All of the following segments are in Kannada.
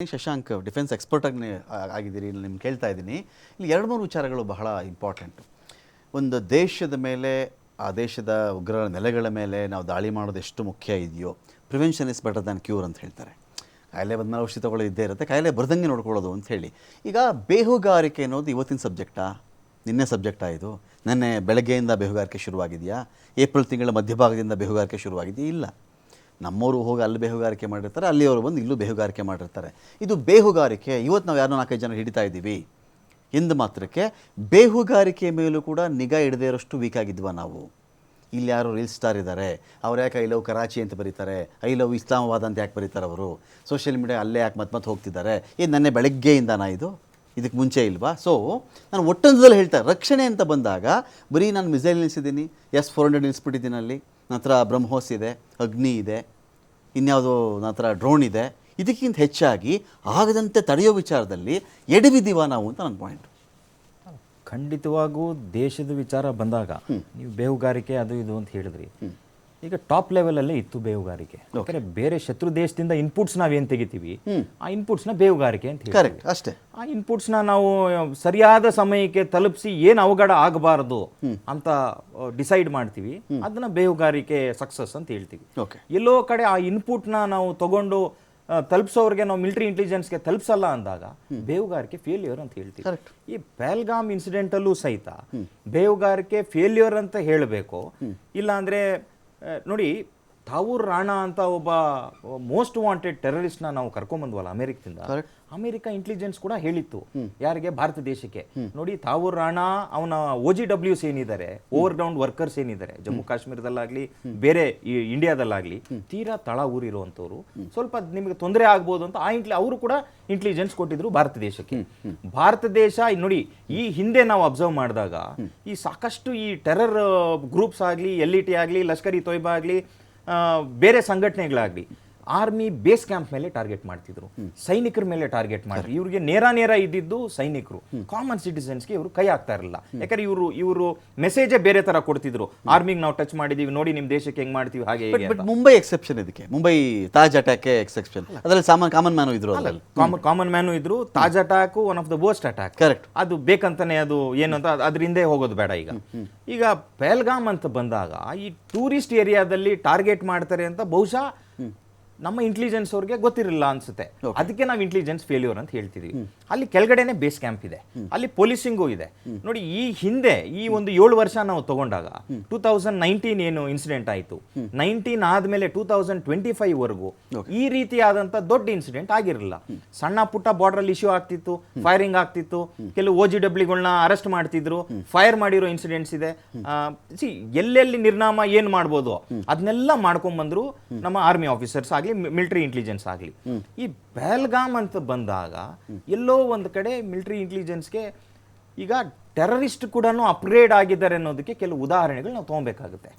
ಶಶಾಂಕ್ ಡಿಫೆನ್ಸ್ ಎಕ್ಸ್ಪರ್ಟ್ ಆಗಿದ್ದೀರಿ. ನಿಮ್ಗೆ ಕೇಳ್ತಾ ಇದ್ದೀನಿ, ಇಲ್ಲಿ 2-3 ವಿಚಾರಗಳು ಬಹಳ ಇಂಪಾರ್ಟೆಂಟ್. ಒಂದು ದೇಶದ ಮೇಲೆ, ಆ ದೇಶದ ಉಗ್ರರ ನೆಲೆಗಳ ಮೇಲೆ ನಾವು ದಾಳಿ ಮಾಡೋದು ಎಷ್ಟು ಮುಖ್ಯ ಇದೆಯೋ, prevention is better than cure ಅಂತ ಹೇಳ್ತಾರೆ. ಕಾಯಿಲೆ ಬಂದಮೇಲೆ ಔಷಧಿ ತಗೊಳ್ಳೋದು ಇದ್ದೇ ಇರುತ್ತೆ, ಕಾಯಿಲೆ ಬರ್ದಂಗೆ ನೋಡ್ಕೊಳ್ಳೋದು ಅಂತ ಹೇಳಿ. ಈಗ ಬೇಹುಗಾರಿಕೆ ಅನ್ನೋದು ಇವತ್ತಿನ ಸಬ್ಜೆಕ್ಟಾ, ನಿನ್ನೆ ಸಬ್ಜೆಕ್ಟಾ? ಇದು ನೆನ್ನೆ ಬೆಳಗ್ಗೆಯಿಂದ ಬೇಹುಗಾರಿಕೆ ಶುರುವಾಗಿದೆಯಾ? ಏಪ್ರಿಲ್ ತಿಂಗಳ ಮಧ್ಯಭಾಗದಿಂದ ಬೇಹುಗಾರಿಕೆ ಶುರುವಾಗಿದೆಯಾ? ಇಲ್ಲ. ನಮ್ಮವರು ಹೋಗಿ ಅಲ್ಲಿ ಬೇಹುಗಾರಿಕೆ ಮಾಡಿರ್ತಾರೆ, ಅಲ್ಲಿಯವರು ಬಂದು ಇಲ್ಲೂ ಬೇಹುಗಾರಿಕೆ ಮಾಡಿರ್ತಾರೆ. ಇದು ಬೇಹುಗಾರಿಕೆ. ಇವತ್ತು ನಾವು ಯಾರನ್ನೋ 4-5 ಜನ ಹಿಡಿತಾ ಇದ್ದೀವಿ ಎಂದು ಮಾತ್ರಕ್ಕೆ ಬೇಹುಗಾರಿಕೆ ಮೇಲೂ ಕೂಡ ನಿಗಾ ಇಡದೇ ಇರೋಷ್ಟು ವೀಕ್ ಆಗಿದ್ವಾ ನಾವು? ಇಲ್ಲಿ ಯಾರು ರೀಲ್ ಸ್ಟಾರ್ ಇದ್ದಾರೆ, ಅವ್ರು ಯಾಕೆ ಐ ಲವ್ ಕರಾಚಿ ಅಂತ ಬರೀತಾರೆ, ಐ ಲವ್ ಇಸ್ಲಾಮಾಬಾದ್ ಅಂತ ಯಾಕೆ ಬರೀತಾರೆ ಅವರು? ಸೋಷಿಯಲ್ ಮೀಡಿಯಾ ಅಲ್ಲೇ ಯಾಕೆ ಮತ್ತೆ ಹೋಗ್ತಿದ್ದಾರೆ? ಇದು ನೆನ್ನೆ ಬೆಳಗ್ಗೆಯಿಂದನಾ ಇದು? ಇದಕ್ಕೆ ಮುಂಚೆ ಇಲ್ವಾ? ಸೊ ನಾನು ಒಟ್ಟೊಂದದಲ್ಲಿ ಹೇಳ್ತಾರೆ, ರಕ್ಷಣೆ ಅಂತ ಬಂದಾಗ ಬರೀ ನಾನು ಮಿಸೈಲ್ ನಿಲ್ಲಿಸಿದ್ದೀನಿ, S-400 ನಿಲ್ಲಿಸ್ಬಿಟ್ಟಿದ್ದೀನಿ, ಅಲ್ಲಿ ನಂತರ ಬ್ರಹ್ಮೋಸ್ ಇದೆ, ಅಗ್ನಿ ಇದೆ, ಇನ್ಯಾವುದೋ ನಂತರ ಡ್ರೋನ್ ಇದೆ. ಇದಕ್ಕಿಂತ ಹೆಚ್ಚಾಗಿ ಆಗದಂತೆ ತಡೆಯೋ ವಿಚಾರದಲ್ಲಿ ಎಡವಿದ್ದೀವ ನಾವು ಅಂತ ನನ್ನ ಪಾಯಿಂಟ್. ಖಂಡಿತವಾಗೂ ದೇಶದ ವಿಚಾರ ಬಂದಾಗ ನೀವು ಬೇಹುಗಾರಿಕೆ ಅದು ಇದು ಅಂತ ಹೇಳಿದ್ರಿ. ಈಗ ಟಾಪ್ ಲೆವೆಲಲ್ಲೇ ಇತ್ತು ಬೇಹುಗಾರಿಕೆ. ಯಾಕಂದ್ರೆ ಬೇರೆ ಶತ್ರು ದೇಶದಿಂದ ಇನ್ಪುಟ್ಸ್ ನಾವೇನು ತೆಗಿತೀವಿ, ಆ ಇನ್ಪುಟ್ಸ್ನ ಬೇಹುಗಾರಿಕೆ ಅಂತ ಹೇಳಿ, ಅಷ್ಟೇ. ಆ ಇನ್ಪುಟ್ಸ್ನ ನಾವು ಸರಿಯಾದ ಸಮಯಕ್ಕೆ ತಲುಪಿಸಿ ಏನು ಅವಘಡ ಆಗಬಾರದು ಅಂತ ಡಿಸೈಡ್ ಮಾಡ್ತೀವಿ, ಅದನ್ನ ಬೇಹುಗಾರಿಕೆ ಸಕ್ಸಸ್ ಅಂತ ಹೇಳ್ತೀವಿ. ಎಲ್ಲೋ ಕಡೆ ಆ ಇನ್ಪುಟ್ನ ನಾವು ತಗೊಂಡು ತಲುಪಿಸೋರಿಗೆ ನಾವು ಮಿಲಿಟರಿ ಇಂಟೆಲಿಜೆನ್ಸ್ಗೆ ತಲುಪಿಸಲ್ಲ ಅಂದಾಗ ಬೇಹುಗಾರಿಕೆ ಫೇಲ್ಯೂರ್ ಅಂತ ಹೇಳ್ತೀವಿ. ಈ ಪಹಲ್ಗಾಮ್ ಇನ್ಸಿಡೆಂಟಲ್ಲೂ ಸಹಿತ ಬೇಹುಗಾರಿಕೆ ಫೇಲ್ಯೂರ್ ಅಂತ ಹೇಳಬೇಕು. ಇಲ್ಲಾಂದ್ರೆ ನೋಡಿ, ತಾವೂರ್ ರಾಣಾ ಅಂತ ಒಬ್ಬ ಮೋಸ್ಟ್ ವಾಂಟೆಡ್ ಟೆರರಿಸ್ಟ್ನ ನಾವು ಕರ್ಕೊಂಬಂದ್ವಲ್ಲ ಅಮೆರಿಕದಿಂದ. ಅಮೆರಿಕ ಇಂಟೆಲಿಜೆನ್ಸ್ ಕೂಡ ಹೇಳಿತ್ತು ಯಾರಿಗೆ? ಭಾರತ ದೇಶಕ್ಕೆ. ನೋಡಿ, ತಾವೂರ್ ರಾಣಾ ಅವನ OGWs ಏನಿದ್ದಾರೆ, ಓವರ್ ಗ್ರೌಂಡ್ ವರ್ಕರ್ಸ್ ಏನಿದ್ದಾರೆ, ಜಮ್ಮು ಕಾಶ್ಮೀರದಲ್ಲಾಗ್ಲಿ ಬೇರೆ ಇಂಡಿಯಾದಲ್ಲಾಗ್ಲಿ ತೀರಾ ತಳ ಊರಿರುವಂತವ್ರು, ಸ್ವಲ್ಪ ನಿಮಗೆ ತೊಂದರೆ ಆಗ್ಬೋದು ಅಂತ ಅವರು ಕೂಡ ಇಂಟೆಲಿಜೆನ್ಸ್ ಕೊಟ್ಟಿದ್ರು ಭಾರತ ದೇಶಕ್ಕೆ. ಭಾರತ ದೇಶ ನೋಡಿ, ಈ ಹಿಂದೆ ನಾವು ಅಬ್ಸರ್ವ್ ಮಾಡಿದಾಗ ಈ ಸಾಕಷ್ಟು ಈ ಟೆರರ್ ಗ್ರೂಪ್ಸ್ ಆಗಲಿ, LET ಆಗಲಿ, ಲಷ್ಕರ್ ಇ ತೊಯ್ಬಾ ಆಗಲಿ, ಬೇರೆ ಸಂಘಟನೆಗಳಾಗಲಿ ಆರ್ಮಿ ಬೇಸ್ ಕ್ಯಾಂಪ್ ಮೇಲೆ ಟಾರ್ಗೆಟ್ ಮಾಡ್ತಿದ್ರು, ಸೈನಿಕರ ಮೇಲೆ ಟಾರ್ಗೆಟ್ ಮಾಡಿದ್ರು. ಇವ್ರಿಗೆ ನೇರ ಇದ್ದಿದ್ದು ಸೈನಿಕರು, ಕಾಮನ್ ಸಿಟಿಸನ್ಸ್ಗೆ ಇವರು ಕೈ ಆಗ್ತಾ ಇರಲಿಲ್ಲ. ಯಾಕಂದ್ರೆ ಇವರು ಮೆಸೇಜೇ ಬೇರೆ ತರ ಕೊಡ್ತಿದ್ರು, ಆರ್ಮಿಗೆ ನಾವು ಟಚ್ ಮಾಡಿದೀವಿ ನೋಡಿ, ನಿಮ್ ದೇಶಕ್ಕೆ ಹೆಂಗ್ ಮಾಡ್ತೀವಿ ಹಾಗೆ. ಬಟ್ ಮುಂಬೈ ಎಕ್ಸೆಪ್ಷನ್, ಇದಕ್ಕೆ ಮುಂಬೈ ತಾಜ್ ಅಟ್ಯಾಕ್ ಎಕ್ಸೆಪ್ಷನ್. ಅದರಲ್ಲಿ ಕಾಮನ್ ಮ್ಯಾನು ಇದ್ರು, ಕಾಮನ್ ಮ್ಯಾನು ಇದ್ರು. Taj attack one of the worst attack. Correct. ಅದು ಬೇಕಂತಾನೆ, ಅದು ಏನು ಅಂತ ಅದ್ರ ಹಿಂದೆ ಹೋಗೋದು ಬೇಡ. ಈಗ ಪಹಲ್ಗಾಮ್ ಅಂತ ಬಂದಾಗ ಈ ಟೂರಿಸ್ಟ್ ಏರಿಯಾದಲ್ಲಿ ಟಾರ್ಗೆಟ್ ಮಾಡ್ತಾರೆ ಅಂತ ಬಹುಶಃ ನಮ್ಮ ಇಂಟೆಲಿಜೆನ್ಸ್ ಅವ್ರಿಗೆ ಗೊತ್ತಿರಲಿಲ್ಲ ಅನ್ಸುತ್ತೆ. ಅದಕ್ಕೆ ನಾವು ಇಂಟೆಲಿಜೆನ್ಸ್ ಫೇಲ್ಯೂರ್ ಅಂತ ಹೇಳ್ತಿದೀವಿ. ಅಲ್ಲಿ ಕೆಳಗಡೆನೆ ಬೇಸ್ ಕ್ಯಾಂಪ್ ಇದೆ, ಅಲ್ಲಿ ಪೊಲೀಸಿಂಗು ಇದೆ. ನೋಡಿ, ಈ ಹಿಂದೆ ಈ ಒಂದು 7 ವರ್ಷ ನಾವು ತಗೊಂಡಾಗ 2019 ಏನು ಇನ್ಸಿಡೆಂಟ್ ಆಯಿತು, 19 ಆದ್ಮೇಲೆ 2025 ವರೆಗೂ ಈ ರೀತಿಯಾದಂಥ ದೊಡ್ಡ ಇನ್ಸಿಡೆಂಟ್ ಆಗಿರಲಿಲ್ಲ. ಸಣ್ಣ ಪುಟ್ಟ ಬಾರ್ಡರ್ ಇಶ್ಯೂ ಆಗ್ತಿತ್ತು, ಫೈರಿಂಗ್ ಆಗ್ತಿತ್ತು, ಕೆಲವು OGWಗಳನ್ನ ಅರೆಸ್ಟ್ ಮಾಡ್ತಿದ್ರು, ಫೈರ್ ಮಾಡಿರೋ ಇನ್ಸಿಡೆಂಟ್ಸ್ ಇದೆ. ಎಲ್ಲೆಲ್ಲಿ ನಿರ್ನಾಮ ಏನ್ ಮಾಡ್ಬೋದು ಅದನ್ನೆಲ್ಲ ಮಾಡ್ಕೊಂಡ್ಬಂದ್ರು ನಮ್ಮ ಆರ್ಮಿ ಆಫೀಸರ್ಸ್ ಆಗಲಿ, ಮಿಲಿಟರಿ ಇಂಟೆಲಿಜೆನ್ಸ್ ಆಗಲಿ. ಈ ಪಹಲ್ಗಾಮ್ ಅಂತ ಬಂದಾಗ ಎಲ್ಲೋ ಒಂದು ಕಡೆ ಮಿಲಿಟರಿ ಇಂಟೆಲಿಜೆನ್ಸ್ಗೆ ಈಗ ಟೆರರಿಸ್ಟ್ ಕೂಡ ಅಪ್ಗ್ರೇಡ್ ಆಗಿದ್ದಾರೆ ಅನ್ನೋದಕ್ಕೆ ಕೆಲವು ಉದಾಹರಣೆಗಳು ನಾವು ತಗೊಬೇಕಾಗುತ್ತೆ.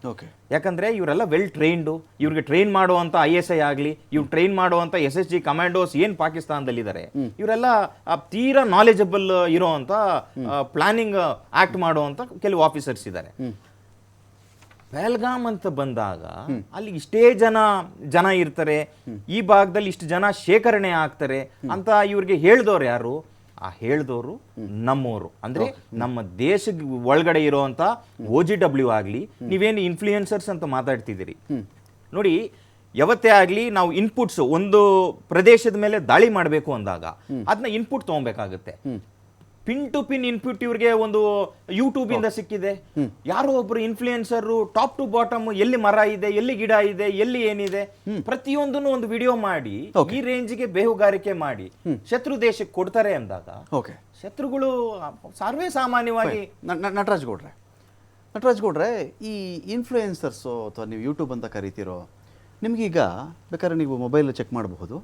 ಯಾಕಂದ್ರೆ ಇವರೆಲ್ಲ ವೆಲ್ ಟ್ರೈನ್ಡ್, ಇವ್ರಿಗೆ ಟ್ರೈನ್ ಮಾಡುವಂತ ISI ಆಗಲಿ, ಇವ್ರು ಟ್ರೈನ್ ಮಾಡುವಂತ SSG ಕಮಾಂಡೋಸ್ ಏನ್ ಪಾಕಿಸ್ತಾನದಲ್ಲಿ ಇದ್ದಾರೆ, ಇವರೆಲ್ಲ ತೀರಾ ನಾಲೆಜಬಲ್ ಇರೋಂತ, ಪ್ಲಾನಿಂಗ್ ಆಕ್ಟ್ ಮಾಡುವಂತ ಕೆಲವು ಆಫೀಸರ್ಸ್ ಇದ್ದಾರೆ. ಪಹಲ್ಗಾಮ್ ಅಂತ ಬಂದಾಗ ಅಲ್ಲಿ ಇಷ್ಟೇ ಜನ ಇರ್ತಾರೆ, ಈ ಭಾಗದಲ್ಲಿ ಇಷ್ಟು ಜನ ಶೇಖರಣೆ ಆಗ್ತಾರೆ ಅಂತ ಇವ್ರಿಗೆ ಹೇಳ್ದವ್ರು ಯಾರು? ಆ ಹೇಳ್ದವರು ನಮ್ಮವರು, ಅಂದ್ರೆ ನಮ್ಮ ದೇಶದ ಒಳಗಡೆ ಇರೋಂತ OGW ಆಗ್ಲಿ, ನೀವೇನು ಇನ್ಫ್ಲೂಯೆನ್ಸರ್ಸ್ ಅಂತ ಮಾತಾಡ್ತಿದ್ದೀರಿ ನೋಡಿ, ಯಾವತ್ತೇ ಆಗ್ಲಿ ನಾವು ಇನ್ಪುಟ್ಸ್ ಒಂದು ಪ್ರದೇಶದ ಮೇಲೆ ದಾಳಿ ಮಾಡಬೇಕು ಅಂದಾಗ ಅದನ್ನ ಇನ್ಪುಟ್ ತಗೊಬೇಕಾಗುತ್ತೆ. ಪಿನ್ ಟು ಪಿನ್ ಇನ್ಪುಟ್ ಇವ್ರಿಗೆ ಒಂದು ಯೂಟ್ಯೂಬ್ ಇಂದ ಸಿಕ್ಕಿದೆ. ಯಾರೋ ಒಬ್ರು ಇನ್ಫ್ಲೂಯೆನ್ಸರ್ ಟಾಪ್ ಟು ಬಾಟಮ್ ಎಲ್ಲಿ ಮರ ಇದೆ, ಎಲ್ಲಿ ಗಿಡ ಇದೆ, ಎಲ್ಲಿ ಏನಿದೆ, ಪ್ರತಿಯೊಂದನ್ನು ಒಂದು ವಿಡಿಯೋ ಮಾಡಿ ಈ ರೇಂಜ್ಗೆ ಬೇಹುಗಾರಿಕೆ ಮಾಡಿ ಶತ್ರು ದೇಶಕ್ಕೆ ಕೊಡ್ತಾರೆ ಅಂದಾಗ ಶತ್ರುಗಳು ಸರ್ವೇ ಸಾಮಾನ್ಯವಾಗಿ. ನಟರಾಜ್ ಗೌಡ್ರೆ, ಈ ಇನ್ಫ್ಲೂಯೆನ್ಸರ್ಸು ಅಥವಾ ನೀವು ಯೂಟ್ಯೂಬ್ ಅಂತ ಕರಿತೀರೋ, ನಿಮ್ಗೀಗ ಬೇಕಾದ್ರೆ ನೀವು ಮೊಬೈಲ್ ಚೆಕ್ ಮಾಡಬಹುದು,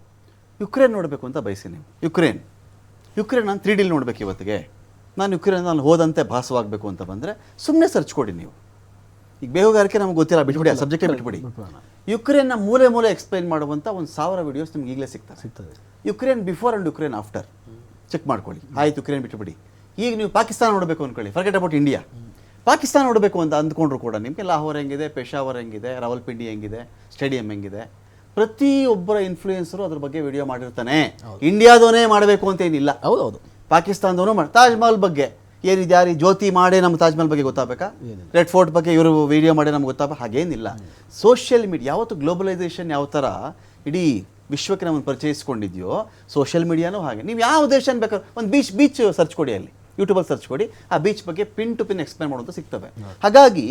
ಯುಕ್ರೇನ್ ನೋಡಬೇಕು ಅಂತ ಬಯಸಿ ನೀವು, ಯುಕ್ರೇನ್ ನಾನು 3D ನೋಡ್ಬೇಕು ಇವತ್ತಿಗೆ, ನಾನು ಯುಕ್ರೇನ್ ನಾನು ಹೋದಂತೆ ಭಾಸವಾಗಬೇಕು ಅಂತ ಬಂದರೆ ಸುಮ್ಮನೆ ಸರ್ಚ್ ಕೊಡಿ ನೀವು. ಈಗ ಬೇಹುಗಾರಿಕೆ ನಮ್ಗೆ ಗೊತ್ತಿಲ್ಲ, ಬಿಟ್ಬಿಡಿ, ಆ ಸಬ್ಜೆಕ್ಟೇ ಬಿಟ್ಬಿಡಿ. ಯುಕ್ರೇನ್ನ ಮೂಲೆ ಎಕ್ಸ್ಪ್ಲೈನ್ ಮಾಡುವಂಥ 1000 ವಿಡಿಯೋಸ್ ನಿಮ್ಗೆ ಈಗಲೇ ಸಿಗ್ತದೆ. Ukraine before and Ukraine after check ಮಾಡ್ಕೊಳ್ಳಿ. ಆಯ್ತು, ಯುಕ್ರೇನ್ ಬಿಟ್ಬಿಡಿ. ಈಗ ನೀವು ಪಾಕಿಸ್ತಾನ ನೋಡಬೇಕು ಅಂದ್ಕೊಳ್ಳಿ, ಫರ್ಗೆಟ್ ಅಬೌಟ್ ಇಂಡಿಯಾ. ಪಾಕಿಸ್ತಾನ ನೋಡಬೇಕು ಅಂತ ಅಂದ್ಕೊಂಡ್ರು ಕೂಡ ನಿಮಗೆ ಲಾಹೋರ್ ಹೆಂಗಿದೆ, ಪೆಶಾವರ್ ಹೆಂಗಿದೆ, ರಾವಲ್ಪಿಂಡಿ ಹೆಂಗಿದೆ, ಸ್ಟೇಡಿಯಂ ಹೆಂಗಿದೆ, ಪ್ರತಿಯೊಬ್ಬರ ಇನ್ಫ್ಲೂಯೆನ್ಸರು ಅದ್ರ ಬಗ್ಗೆ ವಿಡಿಯೋ ಮಾಡಿರ್ತಾನೆ. ಇಂಡಿಯಾದವನೇ ಮಾಡಬೇಕು ಅಂತ ಏನಿಲ್ಲ. ಹೌದೌದು. ಪಾಕಿಸ್ತಾನದವನು ತಾಜ್ ಮಹಲ್ ಬಗ್ಗೆ ಏನಿದೆ, ಯಾರು ಜ್ಯೋತಿ ಮಾಡೇ ನಮ್ಮ ತಾಜ್ ಮಹಲ್ ಬಗ್ಗೆ ಗೊತ್ತಾಗಬೇಕಾ, ರೆಡ್ ಫೋರ್ಟ್ ಬಗ್ಗೆ ಇವರು ವಿಡಿಯೋ ಮಾಡಿ ನಮ್ಗೆ ಗೊತ್ತಾಗಬೇಕು, ಹಾಗೇನಿಲ್ಲ. ಸೋಷಿಯಲ್ ಮೀಡಿಯಾ ಯಾವತ್ತು ಗ್ಲೋಬಲೈಸೇಷನ್ ಯಾವ ಥರ ಇಡೀ ವಿಶ್ವಕ್ಕೆ ನಮ್ಮನ್ನು ಪರಿಚಯಿಸ್ಕೊಂಡಿದೆಯೋ, ಸೋಷಿಯಲ್ ಮೀಡಿಯಾನೂ ಹಾಗೆ. ನೀವು ಯಾವ ದೇಶನ ಬೇಕಾದ್ರೆ ಒಂದು ಬೀಚ್ ಸರ್ಚ್ ಕೊಡಿ, ಅಲ್ಲಿ ಯೂಟ್ಯೂಬಲ್ಲಿ ಸರ್ಚ್ ಕೊಡಿ, ಆ ಬೀಚ್ ಬಗ್ಗೆ ಪಿನ್ ಟು ಪಿನ್ ಎಕ್ಸ್ಪ್ಲೇನ್ ಮಾಡೋದು ಸಿಗ್ತವೆ. ಹಾಗಾಗಿ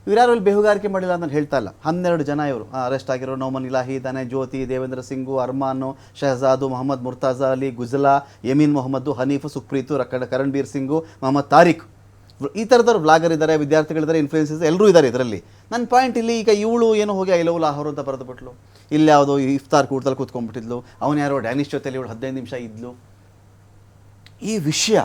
ಇವ್ರ್ಯಾರು ಅಲ್ಲಿ ಬೇಹುಗಾರಿಕೆ ಮಾಡಿಲ್ಲ ಅಂತ ಹೇಳ್ತಾ ಇಲ್ಲ. 12 ಜನ ಇವರು ಅರೆಸ್ಟ್ ಆಗಿರೋ. ನೌಮನ್ ಇಲಾಹಿ ಇದ್ದಾನೆ, ಜ್ಯೋತಿ, ದೇವೇಂದ್ರ ಸಿಂಗು, ಅರ್ಮಾನು, ಶಹಜಾದು, ಮೊಹಮ್ಮದ್ ಮುರ್ತಾಜಾ ಅಲಿ, ಗುಜಲಾ, ಯಮೀನ್ ಮೊಹಮ್ಮದ್, ಹನೀಫ್, ಸುಪ್ರೀತು, ಕರಣಬೀರ್ ಸಿಂಗು, ಮೊಹಮ್ಮದ್ ತಾರಿಕ್, ಈ ಥರದವ್ರು ಬ್ಲಾಗರ್ ಇದ್ದಾರೆ, ವಿದ್ಯಾರ್ಥಿಗಳಿದ್ದಾರೆ, ಇನ್ಫ್ಲೂಯೆನ್ಸಸ್ ಎಲ್ಲರೂ ಇದ್ದಾರೆ ಇದರಲ್ಲಿ. ನನ್ನ ಪಾಯಿಂಟ್ ಇಲ್ಲಿ ಈಗ ಇವಳು ಏನು ಹೋಗಿ ಐ ಲವ್ ಲಾಹೋರ್ ಅಂತ ಬರೆದುಬಿಟ್ಲು, ಇಲ್ಲಿ ಯಾವುದೋ ಇಫ್ತಾರ್ ಕೂಟದಲ್ಲಿ ಕೂತ್ಕೊಂಡ್ಬಿಟ್ಟಿದ್ಲು, ಅವನು ಯಾರೋ ಡ್ಯಾನಿಶ್ ಜೊತೆಲಿ ಇವಳು 15 ನಿಮಿಷ ಇದ್ಲು. ಈ ವಿಷಯ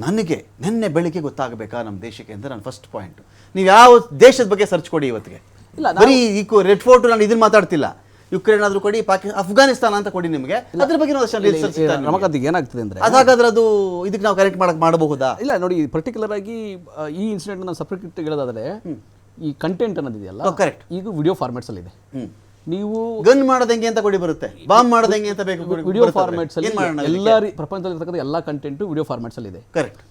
ನನಗೆ ನಿನ್ನೆ ಬೆಳಿಗ್ಗೆ ಗೊತ್ತಾಗಬೇಕಾ ನಮ್ಮ ದೇಶಕ್ಕೆ ಅಂತ ನನ್ನ ಫಸ್ಟ್ ಪಾಯಿಂಟ್. ನೀವು ಯಾವ ದೇಶದ ಬಗ್ಗೆ ಸರ್ಚ್ ಕೊಡಿ ಇವತ್ತಿಗೆ, ಇಲ್ಲ ಬರೀ ಈ ರೆಡ್ ಫೋರ್ಟ್ ನಾನು ಇದನ್ನ ಮಾತಾಡ್ತಿಲ್ಲ, ಯುಕ್ರೇನ್ ಆದ್ರೂ ಕೊಡಿ, ಅಫ್ಘಾನಿಸ್ತಾನ ಅಂತ ಕೊಡಿ, ನಿಮಗೆ ಅದ್ರ ಬಗ್ಗೆ ರಮಕಾಂತ್ ಏನಾಗ್ತದೆ ಅಂದ್ರೆ ಅದಾಗಾದ್ರೆ ಅದು ಇದಕ್ಕೆ ನಾವು ಕರೆಕ್ಟ್ ಮಾಡಬಹುದಾ? ಇಲ್ಲ ನೋಡಿ, ಪರ್ಟಿಕ್ಯುಲರ್ ಆಗಿ ಈ ಇನ್ಸಿಡೆಂಟ್ ನಾನು ಸಪ್ರೇಟ್ ಹೇಳೋದಾದ್ರೆ ಈ ಕಂಟೆಂಟ್ ಅನ್ನೋದಿದೆಯಲ್ಲ, ಕರೆಕ್ಟ್, ಈಗ ವಿಡಿಯೋ ಫಾರ್ಮ್ಯಾಟ್ಸ್ ಅಲ್ಲಿ ಇದೆ. ನೀವು ಗನ್ ಮಾಡೋದಂಗೆ ಅಂತ ಕೊಡಿ ಬರುತ್ತೆ, ಬಾಂಬ್ ಮಾಡೋದಂಗೆ ಅಂತ ಬೇಕು, ವಿಡಿಯೋ ಫಾರ್ಮ್ಯಾಟ್ಸ್ ಅಲ್ಲಿ ಎಲ್ಲ ಪ್ರಪಂಚದಲ್ಲಿ ಇರ್ತಕ್ಕಂಥ ಎಲ್ಲ ಕಂಟೆಂಟ್ ವಿಡಿಯೋ ಫಾರ್ಮ್ಯಾಟ್ಸ್ ಅಲ್ಲಿ ಇದೆ. Correct.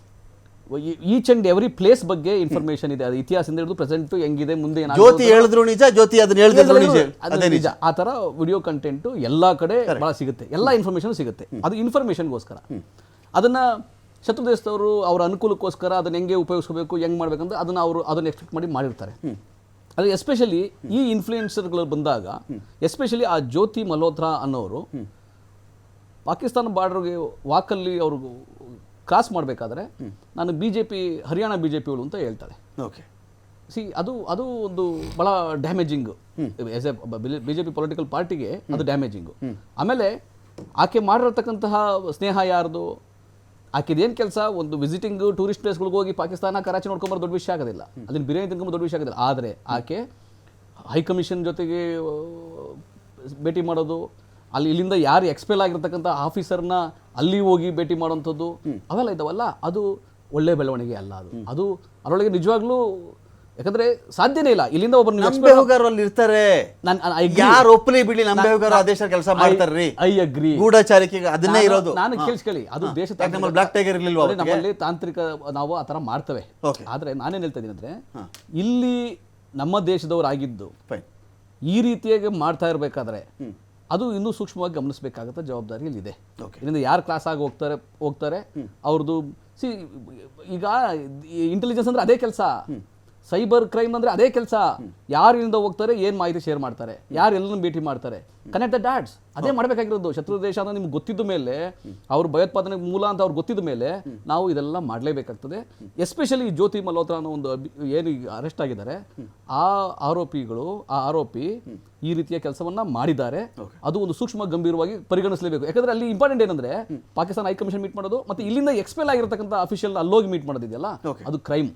Each and every place ಬಗ್ಗೆ ಇನ್ಫಾರ್ಮೇಶನ್ ಇದೆ. ಅದು ಇತಿಹಾಸದಿಂದ ಹಿಡಿದು ಪ್ರೆಸೆಂಟ್ ಹೆಂಗಿದೆ, ಮುಂದೆ ಜ್ಯೋತಿ ಹೇಳಿದ್ರು ನಿಜ, ಜ್ಯೋತಿ ಅದನ್ನ ಹೇಳಿದ್ರು ನಿಜ, ಅದೇ ನಿಜ. ಆ ತರ ವಿಡಿಯೋ ಕಂಟೆಂಟ್ ಎಲ್ಲಾ ಕಡೆ ಬಹಳ ಸಿಗುತ್ತೆ, ಎಲ್ಲ ಇನ್ಫಾರ್ಮೇಶನ್ ಸಿಗುತ್ತೆ. ಅದು ಇನ್ಫಾರ್ಮೇಶನ್ಗೋಸ್ಕರ ಅದನ್ನ ಶತ್ರು ದೇಶದವರು ಅವರ ಅನುಕೂಲಕ್ಕೋಸ್ಕರ ಅದನ್ನ ಹೆಂಗೆ ಉಪಯೋಗಿಸಬೇಕು, ಹೆಂಗ್ ಮಾಡ್ಬೇಕಂದ್ರೆ ಅದನ್ನ ಎಕ್ಸ್ಪೆಕ್ಟ್ ಮಾಡಿರ್ತಾರೆ. ಅದು ಎಸ್ಪೆಷಲಿ ಈ ಇನ್ಫ್ಲೂಯೆನ್ಸರ್ಗಳು ಬಂದಾಗ, ಎಸ್ಪೆಷಲಿ ಆ ಜ್ಯೋತಿ ಮಲ್ಹೋತ್ರಾ ಅನ್ನೋರು ಪಾಕಿಸ್ತಾನ ಬಾರ್ಡರ್ಗೆ ವಾಕಲ್ಲಿ ಅವರು ಕ್ರಾಸ್ ಮಾಡಬೇಕಾದ್ರೆ ನಾನು ಹರಿಯಾಣ ಬಿಜೆಪಿಗಳು ಅಂತ ಹೇಳ್ತಾಳೆ. ಓಕೆ, ಸಿ ಅದು ಒಂದು ಬಹಳ damaging as a BJP political ಪಾರ್ಟಿಗೆ, ಅದು ಡ್ಯಾಮೇಜಿಂಗು. ಆಮೇಲೆ ಆಕೆ ಮಾಡಿರತಕ್ಕಂತಹ ಸ್ನೇಹ ಯಾರ್ದು, ಆಕೆದೇನು ಕೆಲಸ, ಒಂದು ವಿಸಿಟಿಂಗ್ ಟೂರಿಸ್ಟ್ ಪ್ಲೇಸ್ಗಳಿಗೆ ಹೋಗಿ ಪಾಕಿಸ್ತಾನ ಕರಾಚಿ ನೋಡ್ಕೊಂಬರೋ ದೊಡ್ಡ ವಿಷಯ ಆಗೋದಿಲ್ಲ, ಅದನ್ನ ಬಿರಿಯಾನಿ ತಿನ್ಕೊಂಬ ದೊಡ್ಡ ವಿಷಯ ಆಗೋದಿಲ್ಲ. ಆದರೆ ಆಕೆ ಹೈಕಮಿಷನ್ ಜೊತೆಗೆ ಭೇಟಿ ಮಾಡೋದು, ಇಲ್ಲಿಂದ ಯಾರು ಎಕ್ಸ್ಪೆಲ್ ಆಗಿರ್ತಕ್ಕಂಥ ಆಫೀಸರ್ನ ಅಲ್ಲಿ ಹೋಗಿ ಭೇಟಿ ಮಾಡೋವಂಥದ್ದು, ಅವೆಲ್ಲ ಇದಾವಲ್ಲ, ಅದು ಒಳ್ಳೆ ಬೆಳವಣಿಗೆ ಅಲ್ಲ. ಅದು ಅದರೊಳಗೆ ನಿಜವಾಗ್ಲೂ, ಯಾಕಂದ್ರೆ ಸಾಧ್ಯನೇ ಇಲ್ಲ ಇಲ್ಲಿಂದ ಒಬ್ಬರು ಇರ್ತಾರೆ, ಯಾರು ಒಪ್ಪಲಿ ಬಿಡ್ಲಿ, ನಮ್ಮ ಬೇಹುಗಾರ ಆ ದೇಶ ಕೆಲಸ ಮಾಡ್ತಾರ್ರಿ. ಐ ಅಗ್ರಿ, ಗೂಢಚಾರಿಕೆ ಅದನ್ನೇ ಇರೋದು. ನಾನು ಕೇಳಿಸ್ಕೊಳ್ಳಿ, ಅದು ದೇಶ ಬ್ಲಾಕ್ ಟೈಗರ್ ಇರ್ಲಿಲ್ವಾ ನಮ್ಮಲ್ಲಿ ತಾಂತ್ರಿಕ, ನಾವು ಆ ತರ ಮಾಡ್ತೇವೆ. ಆದ್ರೆ ನಾನೇನ್ ಹೇಳ್ತಾ ಇದೀನಿ ಅಂದ್ರೆ, ಇಲ್ಲಿ ನಮ್ಮ ದೇಶದವರಾಗಿದ್ದು ಈ ರೀತಿಯಾಗಿ ಮಾಡ್ತಾ ಇರ್ಬೇಕಾದ್ರೆ ಅದು ಇನ್ನೂ ಸೂಕ್ಷ್ಮವಾಗಿ ಗಮನಿಸಬೇಕಾಗತ್ತ ಜವಾಬ್ದಾರಿ ಇಲ್ಲಿದೆ. ಇದರಿಂದ ಯಾರು ಕ್ಲಾಸ್ ಆಗಿ ಹೋಗ್ತಾರೆ ಅವ್ರದ್ದು. ಈಗ ಇಂಟೆಲಿಜೆನ್ಸ್ ಅಂದ್ರೆ ಅದೇ ಕೆಲಸ, ಸೈಬರ್ ಕ್ರೈಮ್ ಅಂದ್ರೆ ಅದೇ ಕೆಲಸ. ಯಾರು ಇಲ್ಲಿಂದ ಹೋಗ್ತಾರೆ, ಏನ್ ಮಾಹಿತಿ ಶೇರ್ ಮಾಡ್ತಾರೆ, ಯಾರು ಎಲ್ಲರನ್ನು ಭೇಟಿ ಮಾಡ್ತಾರೆ, ಕನೆಕ್ಟ್ ದ ಡಾಟ್ಸ್, ಅದೇ ಮಾಡಬೇಕಾಗಿರೋದು. ಶತ್ರು ದೇಶ ಅಂತ ನಿಮ್ಗೆ ಗೊತ್ತಿದ್ದ ಮೇಲೆ, ಅವ್ರ ಭಯೋತ್ಪಾದನೆ ಮೂಲ ಅಂತ ಅವ್ರಿಗೆ ಗೊತ್ತಿದ್ದ ಮೇಲೆ ನಾವು ಇದೆಲ್ಲ ಮಾಡಲೇಬೇಕಾಗ್ತದೆ. ಎಸ್ಪೆಷಲಿ ಜ್ಯೋತಿ ಮಲ್ಹೋತ್ರಾ ಅನ್ನೋ ಒಂದು ಏನು ಅರೆಸ್ಟ್ ಆಗಿದ್ದಾರೆ, ಆ ಆರೋಪಿ ಈ ರೀತಿಯ ಕೆಲಸವನ್ನ ಮಾಡಿದ್ದಾರೆ. ಅದು ಒಂದು ಸೂಕ್ಷ್ಮ ಗಂಭೀರವಾಗಿ ಪರಿಗಣಿಸಲೇಬೇಕು. ಯಾಕಂದ್ರೆ ಅಲ್ಲಿ ಇಂಪಾರ್ಟೆಂಟ್ ಏನಂದ್ರೆ, ಪಾಕಿಸ್ತಾನ ಹೈಕಮಿಷನ್ ಮೀಟ್ ಮಾಡೋದು ಮತ್ತೆ ಇಲ್ಲಿಂದ ಎಕ್ಸ್ಪೆಲ್ ಆಗಿರತಕ್ಕಂಥ ಅಫಿಷಿಯಲ್ ಅಲ್ಲೋಗಿ ಮೀಟ್ ಮಾಡೋದಿದೆಯಲ್ಲ, ಅದು ಕ್ರೈಮ್.